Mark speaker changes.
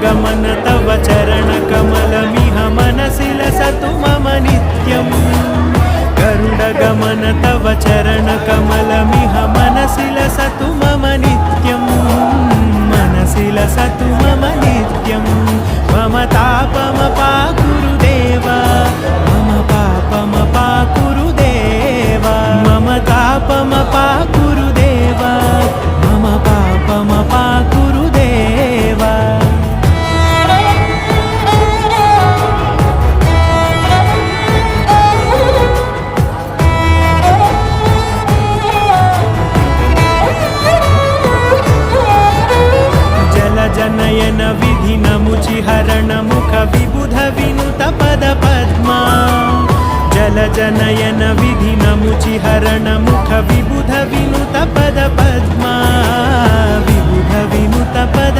Speaker 1: गरुडगमन तव चरणकमलमिह मनसि लसतु मम नित्यम् गरुडगमन तव चरणकमलमिह मनसि लसतु मम नित्यम् मनसि लसतु मम नित्यम् मम तापमपाकुरु देव मम पापमपाकुरु देव मम तापमपाकुरु देव मम पापमपाकुरु देव जनयन विधिनमुचिहरण मुख विबुध विनुत पद पद्मा जल जनयन विधिनमुचिहरण मुख विबुध विनुत पद पद्मा विबुध विनुत पद